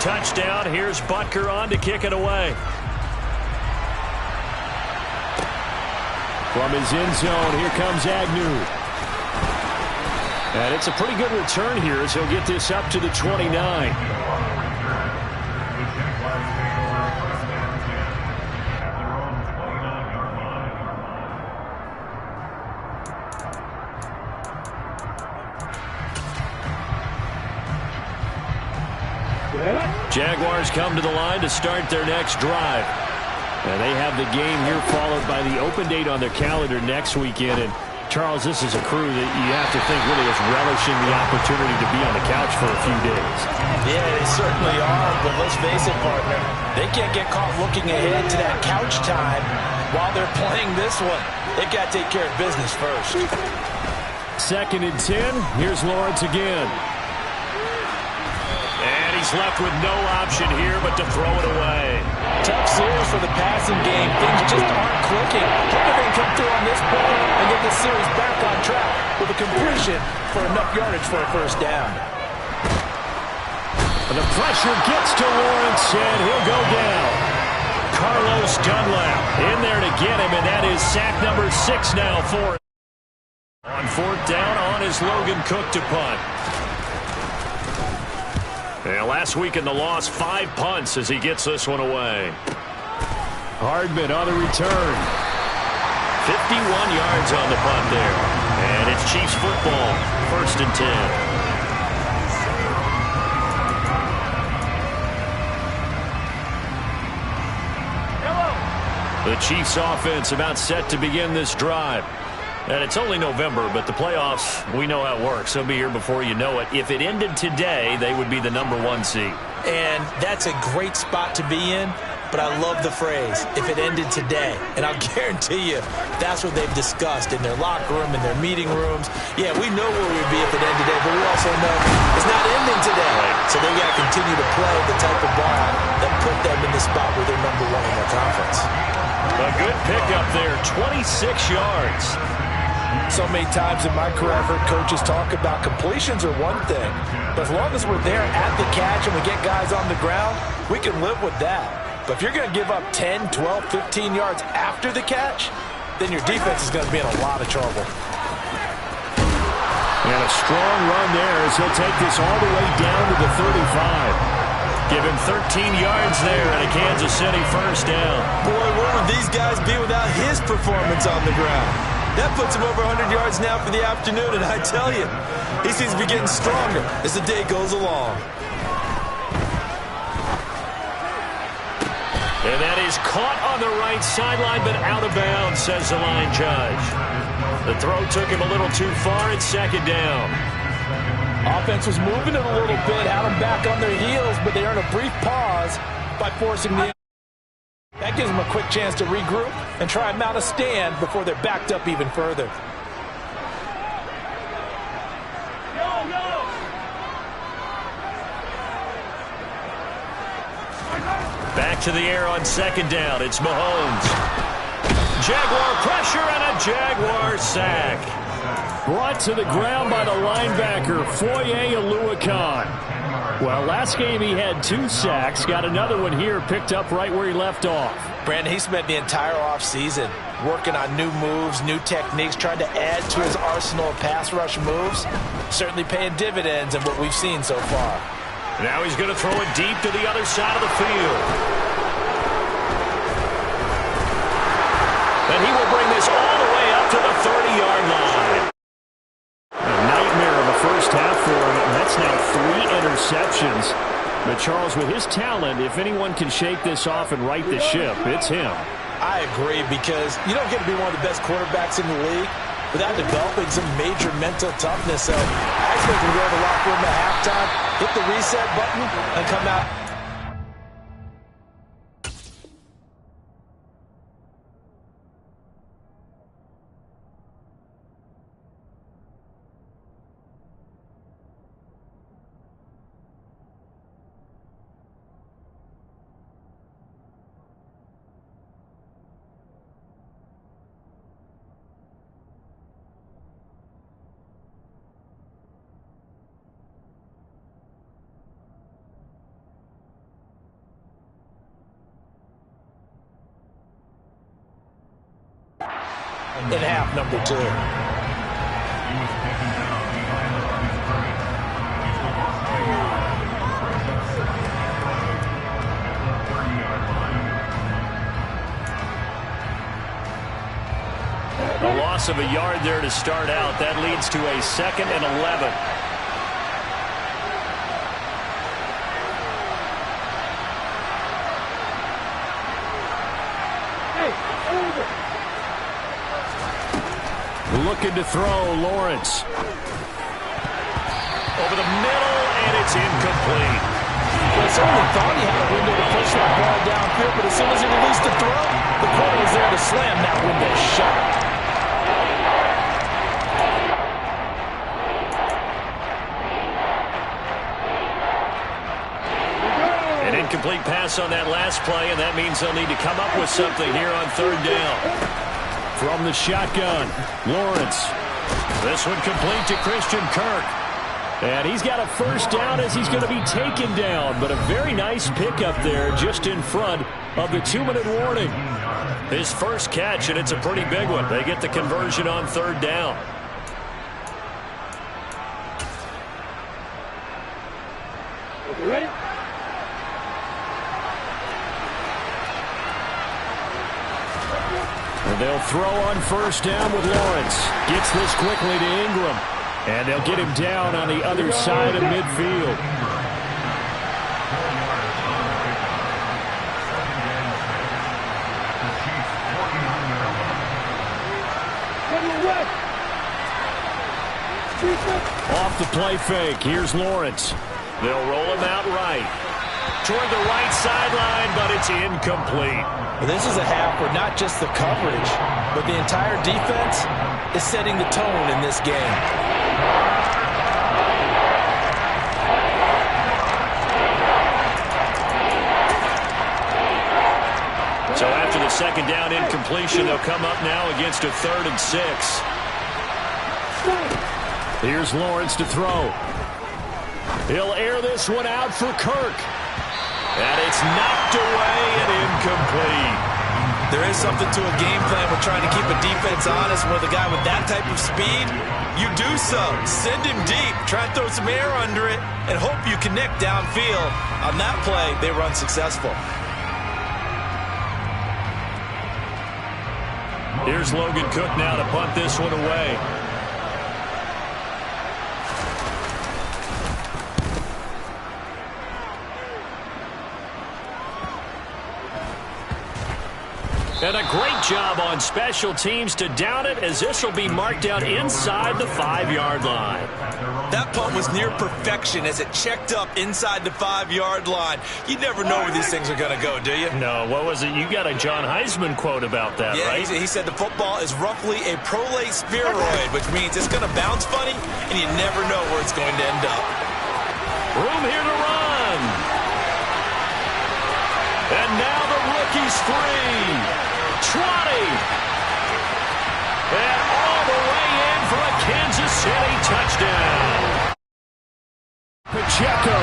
touchdown. Here's Butker on to kick it away. From his end zone, here comes Agnew. And it's a pretty good return here as he'll get this up to the 29. Jaguars come to the line to start their next drive. And they have the game here followed by the open date on their calendar next weekend. And Charles, this is a crew that you have to think really is relishing the opportunity to be on the couch for a few days. Yeah, they certainly are, but let's face it, partner. They can't get caught looking ahead to that couch time while they're playing this one. They've got to take care of business first. 2nd and 10. Here's Lawrence again. And he's left with no option here but to throw it away. Tough series for the passing game. Things just aren't clicking. Hope they can come through on this play and get this series back on track with a completion for enough yardage for a first down. The pressure gets to Lawrence, and he'll go down. Carlos Dunlap in there to get him, and that is sack number 6 now for him. On 4th down, on is Logan Cook to punt. And last week in the loss, 5 punts as he gets this one away. Hardman on the return. 51 yards on the punt there. And it's Chiefs football, 1st and 10. The Chiefs offense about set to begin this drive. And it's only November, but the playoffs, we know how it works. They'll be here before you know it. If it ended today, they would be the number 1 seed. And that's a great spot to be in, but I love the phrase, if it ended today. And I'll guarantee you, that's what they've discussed in their locker room, in their meeting rooms. Yeah, we know where we'd be if it ended today, but we also know it's not ending today. Right. So they got to continue to play the type of ball that put them in the spot where they're number 1 in their conference. A good pickup there, 26 yards. So many times in my career, I've heard coaches talk about completions are one thing, but as long as we're there at the catch and we get guys on the ground, we can live with that. But if you're going to give up 10, 12, 15 yards after the catch, then your defense is going to be in a lot of trouble. And a strong run there as he'll take this all the way down to the 35. Give him 13 yards there and a Kansas City first down. Boy, where would these guys be without his performance on the ground? That puts him over 100 yards now for the afternoon, and I tell you, he seems to be getting stronger as the day goes along. And that is caught on the right sideline, but out of bounds, says the line judge. The throw took him a little too far. It's 2nd down. Offense was moving it a little bit, had them back on their heels, but they earned a brief pause by forcing the... That gives them a quick chance to regroup and try and mount a stand before they're backed up even further. Back to the air on 2nd down. It's Mahomes. Jaguar pressure and a Jaguar sack. Brought to the ground by the linebacker, Foye Oluokun. Well, last game he had 2 sacks. Got another one here, picked up right where he left off. Brandon, he spent the entire offseason working on new moves, new techniques, trying to add to his arsenal of pass rush moves. Certainly paying dividends in what we've seen so far. Now he's going to throw it deep to the other side of the field. And he will bring this all the way up to the 30-yard line. A nightmare of a first half for him, and that's now 3 interceptions. But Charles, with his talent, if anyone can shake this off and right the ship, it's him. I agree, because you don't get to be one of the best quarterbacks in the league without developing some major mental toughness. So I expect him to go to the locker room at halftime, hit the reset button, and come out. in half number 2. A loss of a yard there to start out. That leads to a 2nd and 11. Looking to throw, Lawrence. Over the middle, and it's incomplete. Well, certainly thought he had a window to push that ball downfield, but as soon as he released the throw, the corner was there to slam that window shut. An incomplete pass on that last play, and that means they'll need to come up with something here on 3rd down. From the shotgun, Lawrence. This one complete to Christian Kirk. And he's got a 1st down as he's going to be taken down. But a very nice pickup there just in front of the 2-minute warning. His first catch, and it's a pretty big one. They get the conversion on 3rd down. Ready? And they'll throw on 1st down with Lawrence. Gets this quickly to Ingram. And they'll get him down on the other side of midfield. Off the play fake. Here's Lawrence. They'll roll him out right. Toward the right sideline, but it's incomplete. Well, this is a half where not just the coverage, but the entire defense is setting the tone in this game. So after the 2nd down incompletion, they'll come up now against a 3rd and 6. Here's Lawrence to throw. He'll air this one out for Kirk. And it's knocked away and incomplete. There is something to a game plan with trying to keep a defense honest. With a guy with that type of speed, you do so. Send him deep. Try and throw some air under it and hope you connect downfield. On that play, they were unsuccessful. Here's Logan Cook now to punt this one away. And a great job on special teams to down it, as this will be marked out inside the 5-yard line. That punt was near perfection as it checked up inside the 5-yard line. You never know where these things are going to go, do you? No, what was it? You got a John Heisman quote about that, yeah, right? He said the football is roughly a prolate spheroid, which means it's going to bounce funny, and you never know where it's going to end up. Room here to run. And now the rookie's free. Trotting. And all the way in for a Kansas City touchdown. Pacheco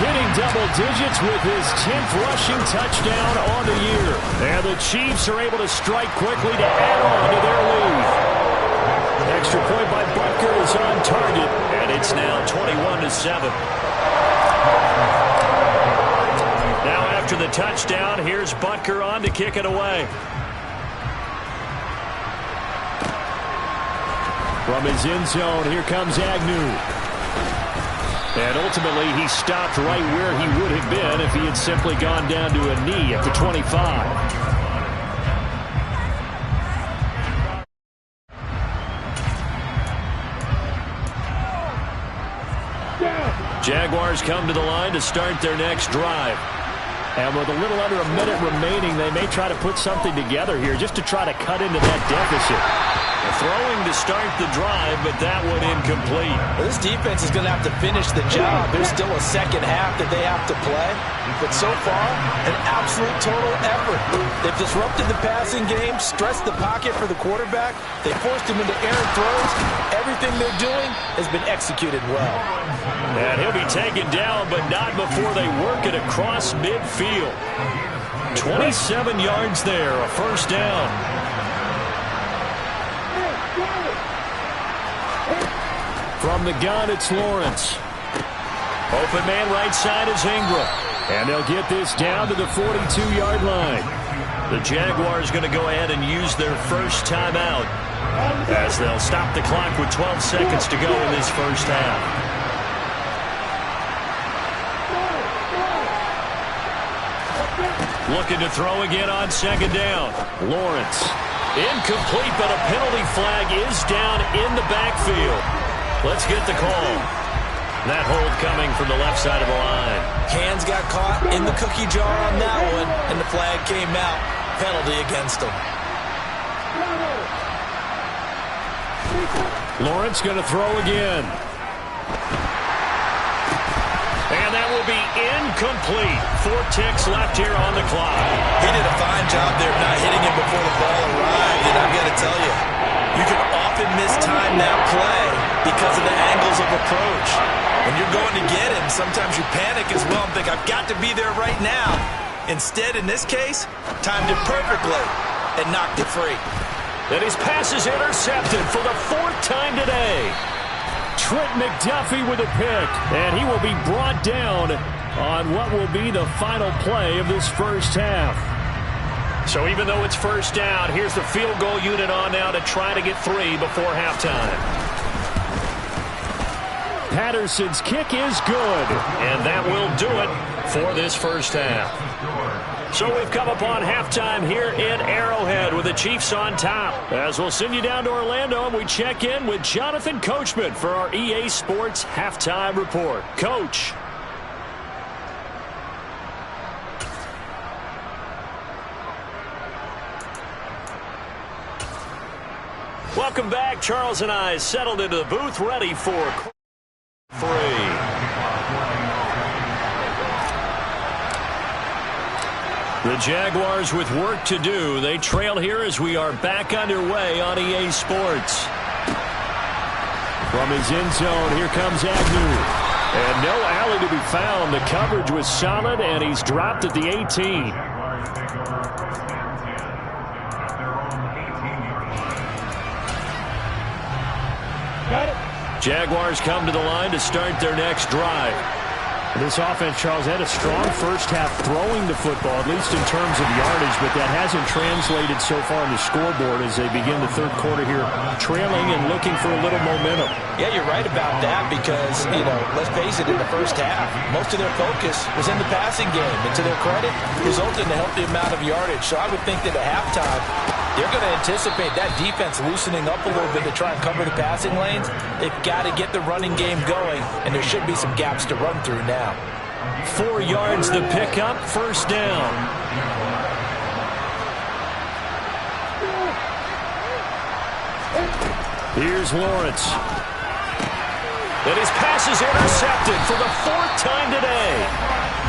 hitting double digits with his 10th rushing touchdown on the year. And the Chiefs are able to strike quickly to add on to their lead. Extra point by Butker is on target, and it's now 21-7. Now after the touchdown, here's Butker on to kick it away. From his end zone, here comes Agnew. And ultimately, he stopped right where he would have been if he had simply gone down to a knee at the 25. Jaguars come to the line to start their next drive. And with a little under a minute remaining, they may try to put something together here just to try to cut into that deficit. Throwing to start the drive, but that one incomplete. Well, this defense is going to have to finish the job. There's still a second half that they have to play. But so far, an absolute total effort. They've disrupted the passing game, stressed the pocket for the quarterback. They forced him into errant throws. Everything they're doing has been executed well. And he'll be taken down, but not before they work it across midfield. 27 yards there, a first down. From the gun, it's Lawrence. Open man right side is Ingram. And they'll get this down to the 42-yard line. The Jaguars going to go ahead and use their first timeout as they'll stop the clock with 12 seconds to go in this first half. Looking to throw again on second down. Lawrence. Incomplete, but a penalty flag is down in the backfield. Let's get the call. That hold coming from the left side of the line. Hands got caught in the cookie jar on that one, and the flag came out. Penalty against him. Lawrence going to throw again. And that will be incomplete. 4 ticks left here on the clock. He did a fine job there not hitting him before the ball arrived, and I've got to tell you, you can often mistime that play because of the angles of approach. When you're going to get him, sometimes you panic as well and think, I've got to be there right now. Instead, in this case, timed it perfectly and knocked it free. And his pass is intercepted for the 4th time today. Trent McDuffie with a pick, and he will be brought down on what will be the final play of this first half. So even though it's first down, here's the field goal unit on now to try to get 3 before halftime. Patterson's kick is good, and that will do it for this first half. So we've come upon halftime here in Arrowhead with the Chiefs on top. As we'll send you down to Orlando, and we check in with Jonathan Coachman for our EA Sports Halftime Report. Coach. Welcome back. Charles and I settled into the booth, ready for 3. The Jaguars with work to do. They trail here as we are back underway on EA Sports. From his end zone, here comes Agnew. And no alley to be found. The coverage was solid, and he's dropped at the 18. Jaguars come to the line to start their next drive. This offense, Charles, had a strong first half throwing the football, at least in terms of yardage, but that hasn't translated so far on the scoreboard as they begin the third quarter here, trailing and looking for a little momentum. Yeah, you're right about that because, let's face it, in the first half, most of their focus was in the passing game. And to their credit, resulted in a healthy amount of yardage. So I would think that at halftime, they're going to anticipate that defense loosening up a little bit to try and cover the passing lanes. They've got to get the running game going, and there should be some gaps to run through now. 4 yards the pickup, first down. Here's Lawrence. And his pass is intercepted for the 4th time today.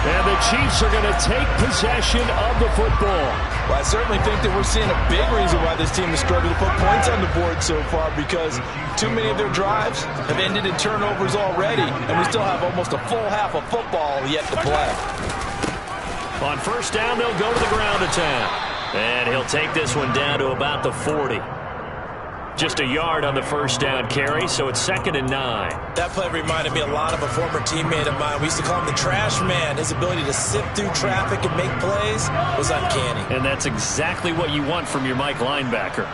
And the Chiefs are going to take possession of the football. Well, I certainly think that we're seeing a big reason why this team has struggled to put points on the board so far, because too many of their drives have ended in turnovers already, and we still have almost a full half of football yet to play. On first down, they'll go to the ground attack. And he'll take this one down to about the 40. Just a yard on the first down carry, so it's 2nd and 9. That play reminded me a lot of a former teammate of mine. We used to call him the trash man. His ability to sift through traffic and make plays was uncanny. And that's exactly what you want from your Mike linebacker.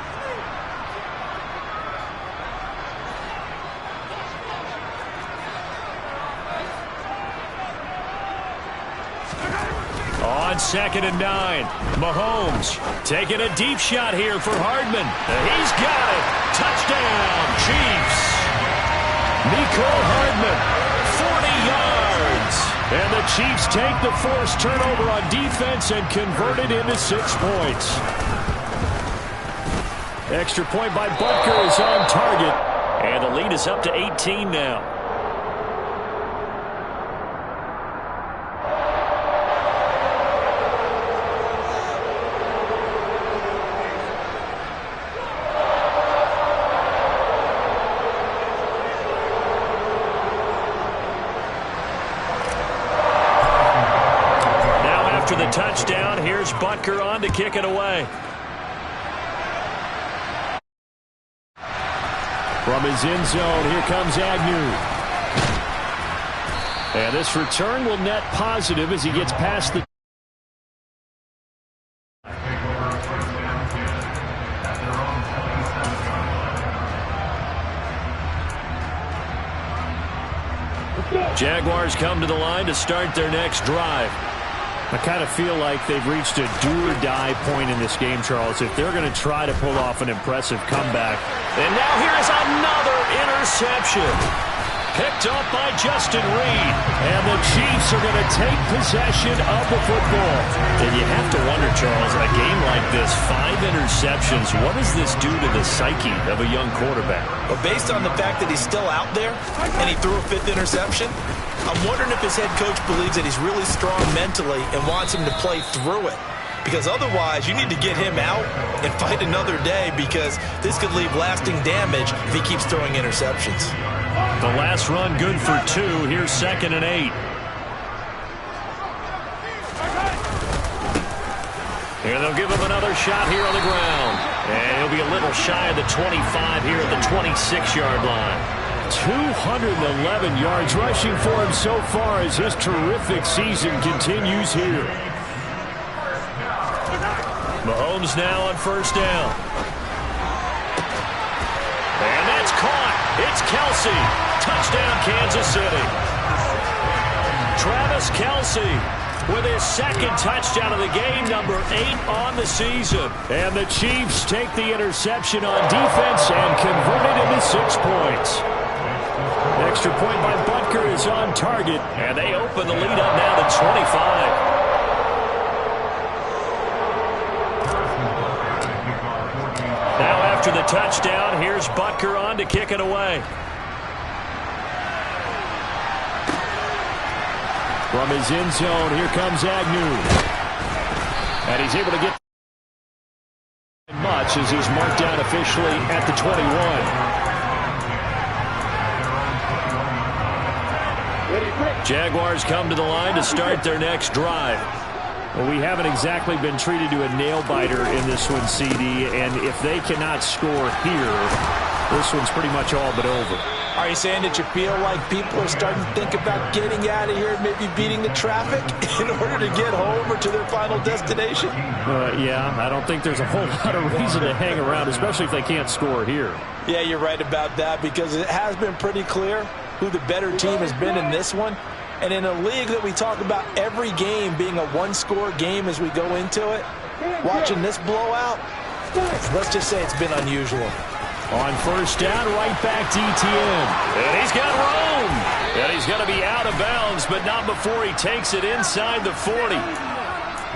On 2nd and 9, Mahomes taking a deep shot here for Hardman. He's got it. Touchdown, Chiefs. Mecole Hardman, 40 yards. And the Chiefs take the forced turnover on defense and convert it into 6 points. Extra point by Butker is on target. And the lead is up to 18 now. After the touchdown, here's Butker on to kick it away. From his end zone, here comes Agnew. And this return will net positive as he gets past the... Jaguars come to the line to start their next drive. I kind of feel like they've reached a do-or-die point in this game, Charles, if they're going to try to pull off an impressive comeback. And now here's another interception. Picked up by Justin Reed. And the Chiefs are going to take possession of the football. And you have to wonder, Charles, a game like this, 5 interceptions, what does this do to the psyche of a young quarterback? Well, based on the fact that he's still out there and he threw a 5th interception, I'm wondering if his head coach believes that he's really strong mentally and wants him to play through it. Because otherwise, you need to get him out and fight another day, because this could leave lasting damage if he keeps throwing interceptions. The last run good for 2. Here's 2nd and 8. Here they'll give him another shot here on the ground. And he'll be a little shy of the 25 here at the 26-yard line. 211 yards rushing for him so far as his terrific season continues here. Mahomes now on 1st down. And that's caught. It's Kelce. Touchdown, Kansas City. Travis Kelce with his 2nd touchdown of the game, number 8 on the season. And the Chiefs take the interception on defense and convert it into 6 points. Extra point by Butker is on target, and they open the lead up now to 25. Now after the touchdown, here's Butker on to kick it away. From his end zone, here comes Agnew. And he's able to get much as he's marked down officially at the 21. Jaguars come to the line to start their next drive. Well, we haven't exactly been treated to a nail-biter in this one, CD, and if they cannot score here, this one's pretty much all but over. Are you saying that you feel like people are starting to think about getting out of here, maybe beating the traffic in order to get home or to their final destination? Yeah, I don't think there's a whole lot of reason to hang around, especially if they can't score here. Yeah, you're right about that, because it has been pretty clear who the better team has been in this one. And in a league that we talk about every game being a one-score game as we go into it, watching this blowout, let's just say it's been unusual. On 1st down, right back to Etienne. And he's got room. And he's going to be out of bounds, but not before he takes it inside the 40.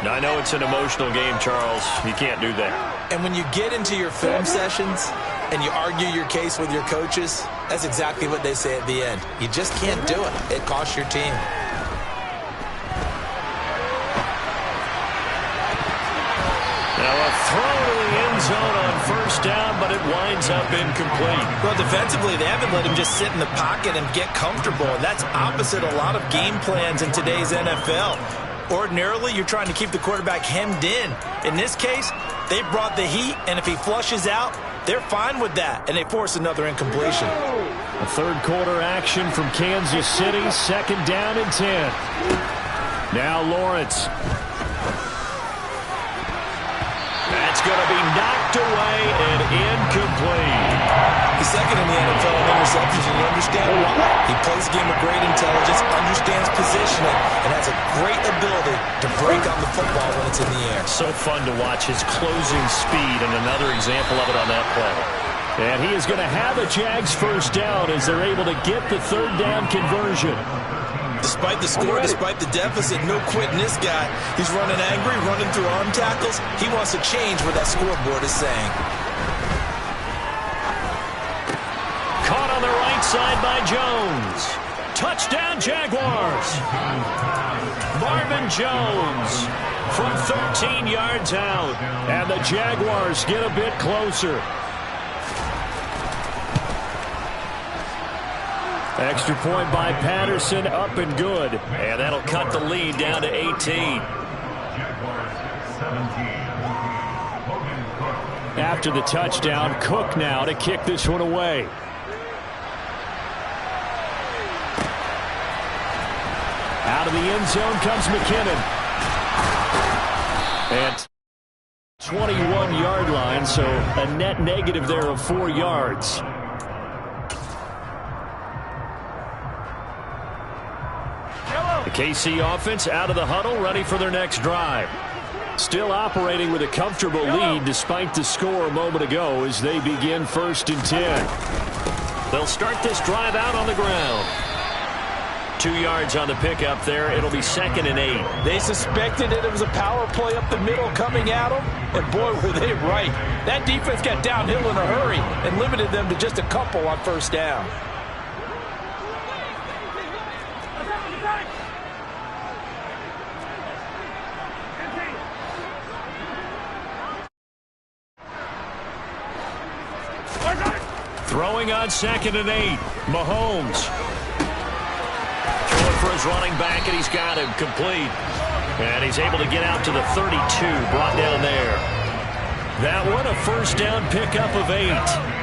Now, I know it's an emotional game, Charles. You can't do that. And when you get into your film sessions and you argue your case with your coaches, that's exactly what they say at the end. You just can't do it. It costs your team. Now a throw to the end zone on 1st down, but it winds up incomplete. Well, defensively, they haven't let him just sit in the pocket and get comfortable. That's opposite a lot of game plans in today's NFL. Ordinarily, you're trying to keep the quarterback hemmed in. In this case, they brought the heat, and if he flushes out, they're fine with that, and they force another incompletion. A 3rd quarter action from Kansas City, 2nd down and 10. Now Lawrence. That's going to be knocked away and incomplete. He's 2nd in the NFL in interceptions, and you understand why. He plays the game with great intelligence, understands positioning, and has a great ability to break on the football when it's in the air. So fun to watch his closing speed, and another example of it on that play. And he is going to have a Jags 1st down as they're able to get the 3rd down conversion. Despite the score, despite the deficit, no quitting this guy. He's running angry, running through arm tackles. He wants to change what that scoreboard is saying. Caught on the right side by Jones. Touchdown, Jaguars. Marvin Jones from 13 yards out. And the Jaguars get a bit closer. Extra point by Patterson, up and good. And that'll cut the lead down to 18. After the touchdown, Cook now to kick this one away. Out of the end zone comes McKinnon. And 21-yard line, so a net negative there of 4 yards. The KC offense out of the huddle, ready for their next drive. Still operating with a comfortable lead despite the score a moment ago as they begin 1st and 10. They'll start this drive out on the ground. 2 yards on the pickup there. It'll be 2nd and 8. They suspected it was a power play up the middle coming at them, and boy, were they right. That defense got downhill in a hurry and limited them to just a couple on 1st down. Throwing on 2nd and 8. Mahomes. Throwing for his running back, and he's got him complete. And he's able to get out to the 32, brought down there. That one, a 1st down pickup of 8.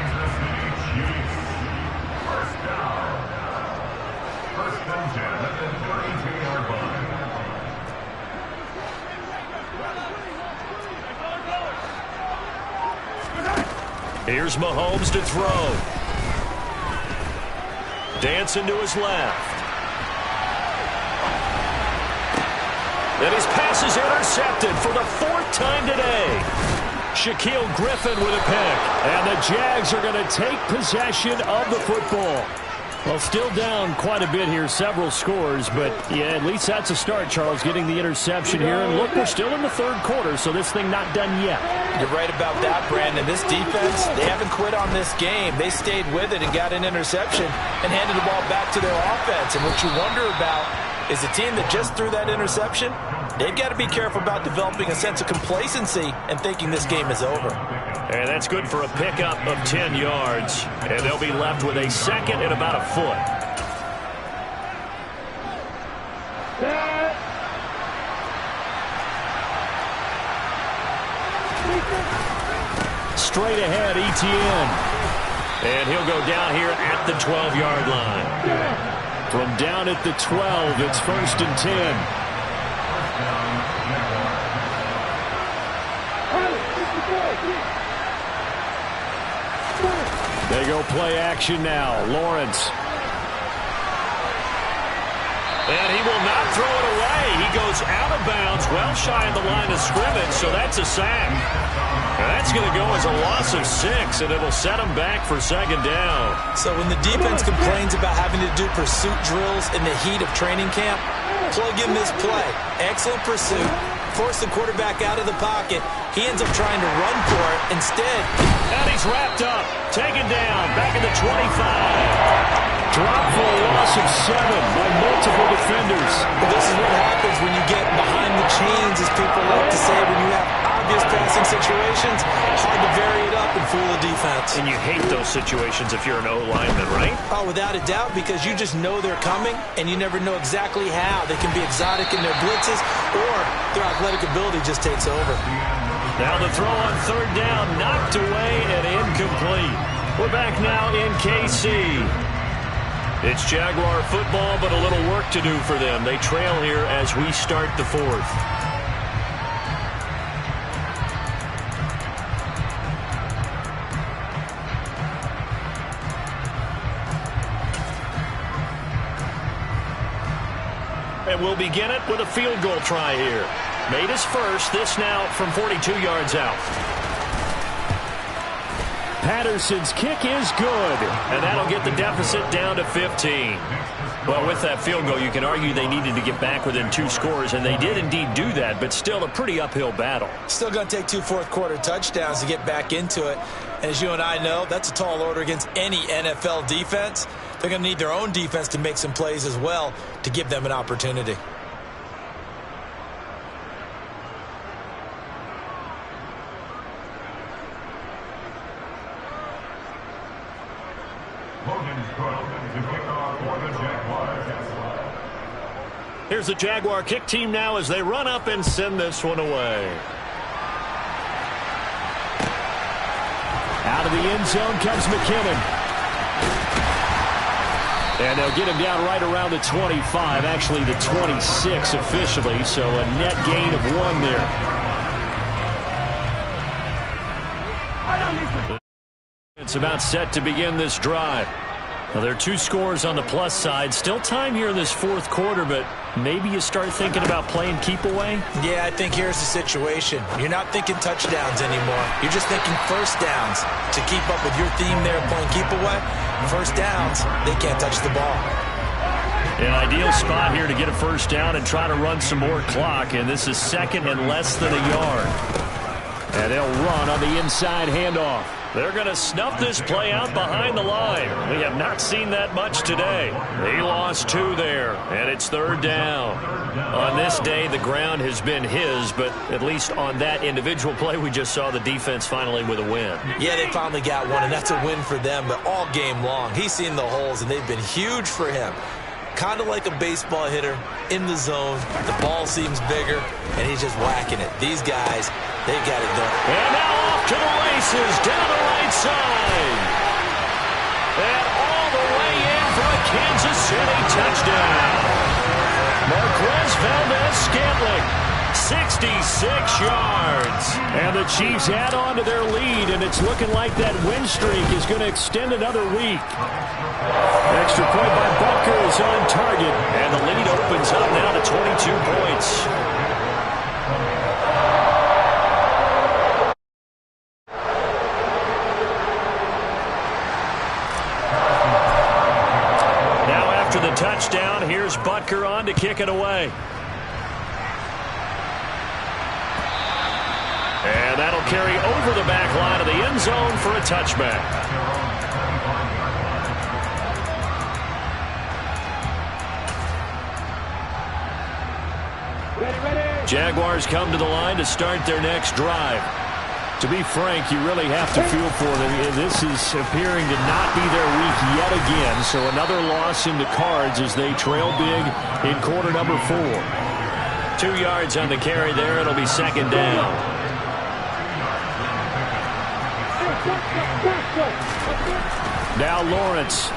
Here's Mahomes to throw. Dancing to his left. And his pass is intercepted for the 4th time today. Shaquille Griffin with a pick. And the Jags are going to take possession of the football. Well, still down quite a bit here, several scores, but yeah, at least that's a start, Charles, getting the interception here. And look, we're still in the 3rd quarter, so this thing not done yet. You're right about that, Brandon. This defense, they haven't quit on this game. They stayed with it and got an interception and handed the ball back to their offense. And what you wonder about is the team that just threw that interception, they've got to be careful about developing a sense of complacency and thinking this game is over. And that's good for a pickup of 10 yards. And they'll be left with a 2nd and about a foot. Straight ahead, Etienne. And he'll go down here at the 12-yard line. From down at the 12, it's 1st and 10. They go play action now. Lawrence. And he will not throw it away. He goes out of bounds, well shy of the line of scrimmage, so that's a sack. And that's going to go as a loss of 6, and it'll set him back for 2nd down. So when the defense complains about having to do pursuit drills in the heat of training camp, plug in this play. Excellent pursuit. Force the quarterback out of the pocket. He ends up trying to run for it instead. And he's wrapped up. Taken down. Back at the 25. Dropped for a loss of 7 by multiple defenders. Well, this is what happens when you get behind the chains, as people like to say, when you have obvious passing situations. Hard to vary it up and fool the defense. And you hate those situations if you're an O-lineman, right? Oh, without a doubt, because you just know they're coming, and you never know exactly how. They can be exotic in their blitzes, or their athletic ability just takes over. Now the throw on 3rd down, knocked away and incomplete. We're back now in KC. It's Jaguar football, but a little work to do for them. They trail here as we start the 4th. And we'll begin it with a field goal try here. Made his first, this now from 42 yards out. Patterson's kick is good, and that'll get the deficit down to 15. Well, with that field goal, you can argue they needed to get back within 2 scores, and they did indeed do that, but still a pretty uphill battle. Still going to take 2 fourth-quarter touchdowns to get back into it. And as you and I know, that's a tall order against any NFL defense. They're going to need their own defense to make some plays as well to give them an opportunity. Here's the Jaguar kick team now as they run up and send this one away. Out of the end zone comes McKinnon. And they'll get him down right around the 25, actually the 26 officially, so a net gain of 1 there. It's about set to begin this drive. Now, there are 2 scores on the plus side. Still time here in this fourth quarter, but maybe you start thinking about playing keep away? Yeah, I think here's the situation. You're not thinking touchdowns anymore. You're just thinking first downs. To keep up with your theme there playing keep away, first downs, they can't touch the ball. An ideal spot here to get a first down and try to run some more clock, and this is second and less than a yard. And they'll run on the inside handoff. They're going to snuff this play out behind the line. We have not seen that much today. He lost 2 there, and it's third down. On this day, the ground has been his, but at least on that individual play, we just saw the defense finally with a win. Yeah, they finally got one, and that's a win for them, but all game long, he's seen the holes, and they've been huge for him. Kind of like a baseball hitter in the zone. The ball seems bigger, and he's just whacking it. These guys, they got it done. And now off to the races, down the right side. And all the way in for a Kansas City touchdown. Marquez Valdez-Scantling, 66 yards. And the Chiefs add on to their lead, and it's looking like that win streak is going to extend another week. Extra point by Butker is on target, and the lead opens up now to 22 points. Now after the touchdown, here's Butker on to kick it away. And that'll carry over the back line of the end zone for a touchback. Jaguars come to the line to start their next drive. To be frank, you really have to feel for them. This is appearing to not be their week yet again, so another loss in the cards as they trail big in quarter number 4. 2 yards on the carry there. It'll be second down. Now Lawrence.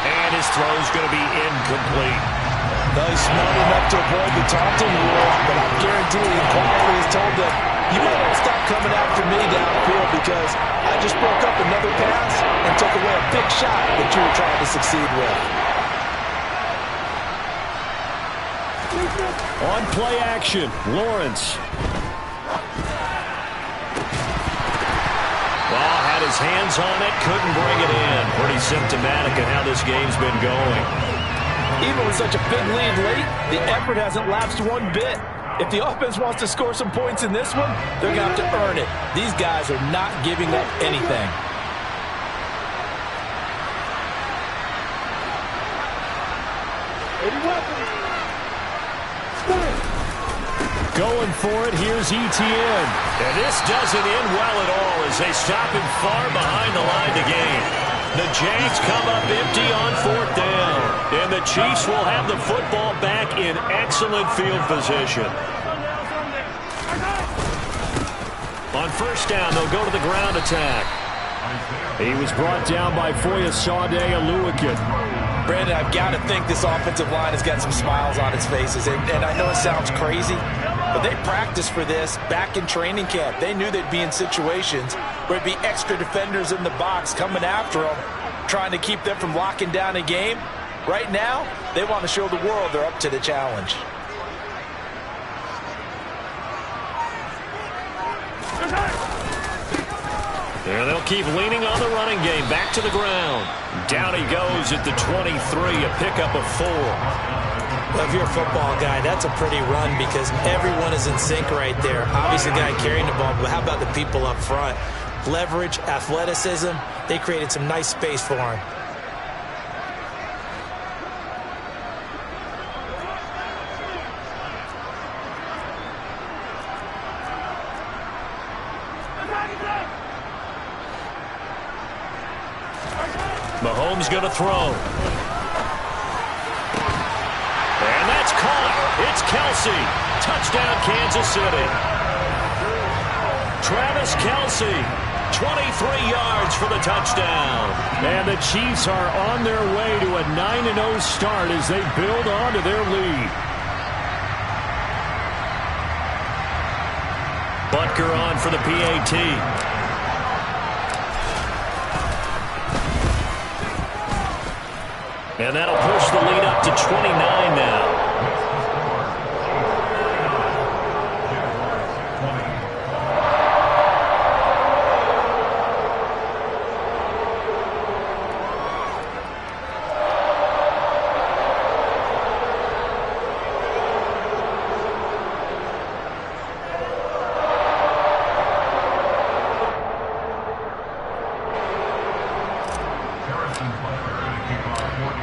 And his throw's going to be incomplete. He's smart enough to avoid the taunting rule, but I guarantee he quietly has told them, you might want to stop coming after me downfield because I just broke up another pass and took away a big shot that you were trying to succeed with. On play action, Lawrence. Well, had his hands on it, couldn't bring it in. Pretty symptomatic of how this game's been going. Even with such a big lead late, the effort hasn't lapsed one bit. If the offense wants to score some points in this one, they're going to have to earn it. These guys are not giving up anything. Going for it, here's Etienne. And this doesn't end well at all as they stop him far behind the line to gain. The Jags come up empty on fourth down. And the Chiefs will have the football back in excellent field position. On first down, they'll go to the ground attack. He was brought down by Foyesade Oluwakin. Brandon, I've got to think this offensive line has got some smiles on its faces. And I know it sounds crazy, but they practiced for this back in training camp. They knew they'd be in situations where it'd be extra defenders in the box coming after them, trying to keep them from locking down a game. Right now, they want to show the world they're up to the challenge. There they'll keep leaning on the running game. Back to the ground. Down he goes at the 23, a pickup of 4. Well, if you're a football guy, that's a pretty run because everyone is in sync right there. Obviously, the guy carrying the ball, but how about the people up front? Leverage, athleticism, they created some nice space for him. Mahomes going to throw. And that's caught. It's Kelce. Touchdown, Kansas City. Travis Kelce 23 yards for the touchdown. And the Chiefs are on their way to a 9-0 start as they build on to their lead. Butker on for the PAT. And that'll push the lead up to 29 now.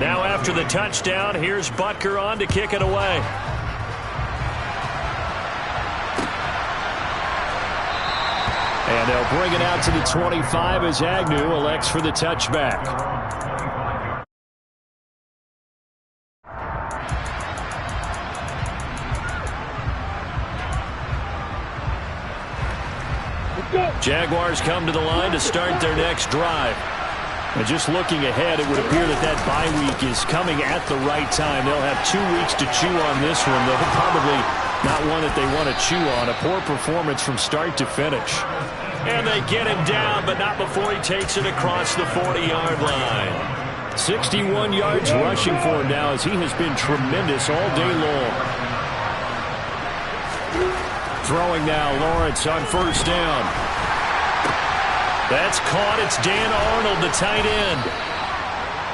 Now after the touchdown, here's Butker on to kick it away. And they'll bring it out to the 25 as Agnew elects for the touchback. Jaguars come to the line to start their next drive. And just looking ahead, it would appear that bye week is coming at the right time. They'll have 2 weeks to chew on this one, though probably not one that they want to chew on. A poor performance from start to finish. And they get him down, but not before he takes it across the 40-yard line. 61 yards rushing for him now as he has been tremendous all day long. Throwing now, Lawrence on first down. That's caught. It's Dan Arnold, the tight end.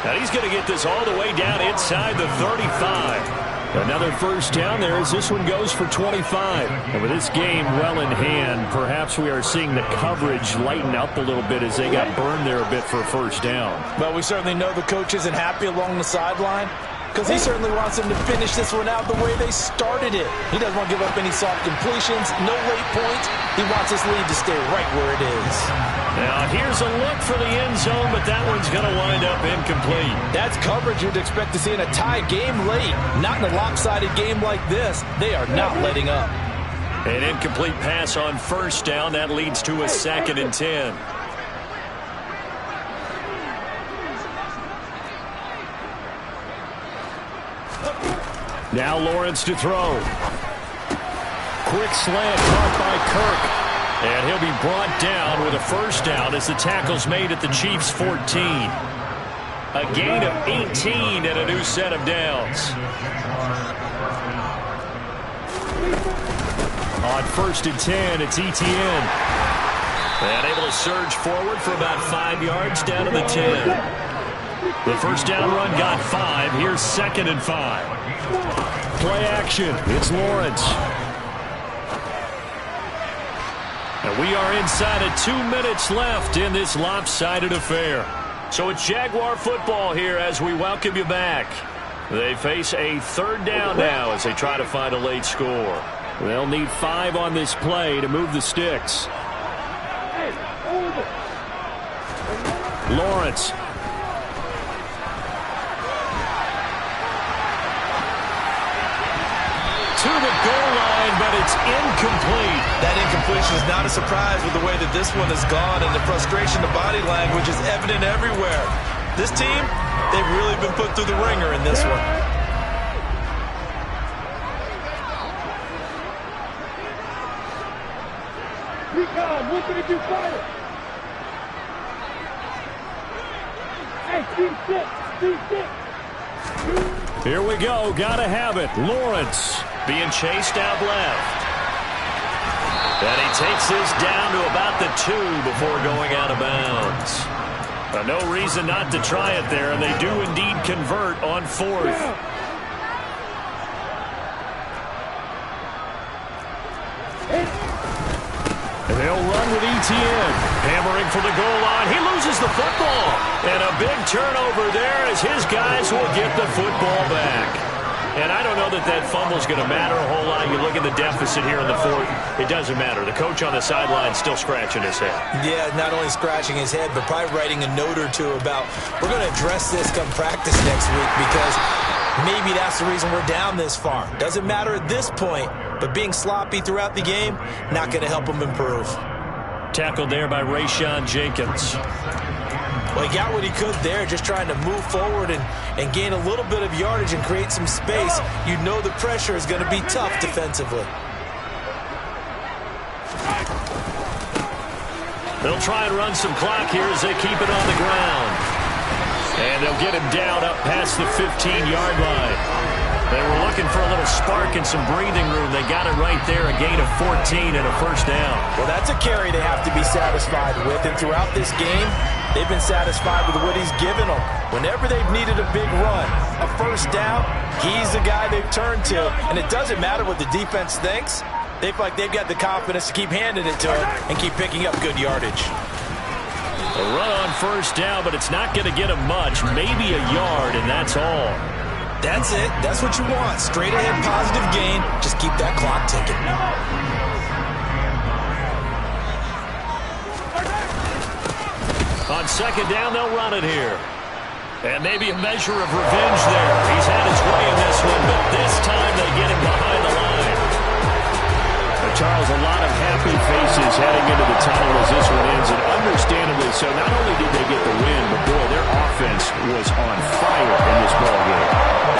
Now he's going to get this all the way down inside the 35. Another first down there as this one goes for 25. And with this game well in hand, perhaps we are seeing the coverage lighten up a little bit as they got burned there a bit for a first down. Well, we certainly know the coach isn't happy along the sideline because he certainly wants them to finish this one out the way they started it. He doesn't want to give up any soft completions, no late points. He wants his lead to stay right where it is. Now here's a look for the end zone, but that one's going to wind up incomplete. That's coverage you'd expect to see in a tie game late. Not in a lopsided game like this. They are not letting up. An incomplete pass on first down. That leads to a 2nd and 10. Now Lawrence to throw. Quick slant caught by Kirk. And he'll be brought down with a first down as the tackle's made at the Chiefs' 14. A gain of 18 and a new set of downs. On 1st and 10, it's Etienne. And able to surge forward for about 5 yards down to the 10. The first down run got 5. Here's 2nd and 5. Play action. It's Lawrence. And we are inside of 2 minutes left in this lopsided affair. So it's Jaguar football here as we welcome you back. They face a 3rd down now as they try to find a late score. They'll need 5 on this play to move the sticks. Lawrence. To the goal line, but it's incomplete. That incompletion is not a surprise with the way that this one has gone, and the frustration, the body language is evident everywhere. This team, they've really been put through the ringer in this one. What can it do? Fire! Hey, Steve, Here we go. Gotta have it. Lawrence being chased out left. And he takes this down to about the 2 before going out of bounds. No reason not to try it there, and they do indeed convert on 4th. And they'll run with Etienne. Hammering for the goal line. He loses the football. And a big turnover there as his guys will get the football back. And I don't know that fumble's going to matter a whole lot. You look at the deficit here in the 4th. It doesn't matter. The coach on the sideline still scratching his head. Yeah, not only scratching his head, but probably writing a note or two about, we're going to address this come practice next week because maybe that's the reason we're down this far. Doesn't matter at this point, but being sloppy throughout the game, not going to help them improve. Tackled there by Rayshawn Jenkins. Well, he got what he could there, just trying to move forward and gain a little bit of yardage and create some space. You know the pressure is going to be tough defensively. They'll try and run some clock here as they keep it on the ground. And they'll get him down up past the 15-yard line. They were looking for a little spark and some breathing room. They got it right there, a gain of 14 and a first down. Well, that's a carry they have to be satisfied with. And throughout this game, they've been satisfied with what he's given them. Whenever they've needed a big run, a first down, he's the guy they've turned to. And it doesn't matter what the defense thinks. They feel like they've got the confidence to keep handing it to him and keep picking up good yardage. A run on first down, but it's not going to get him much. Maybe a yard, and that's all. That's it. That's what you want. Straight ahead, positive gain. Just keep that clock ticking. On second down, they'll run it here. And maybe a measure of revenge there. He's had his way in this one, but this time they get him behind the line. But Charles, a lot of happy faces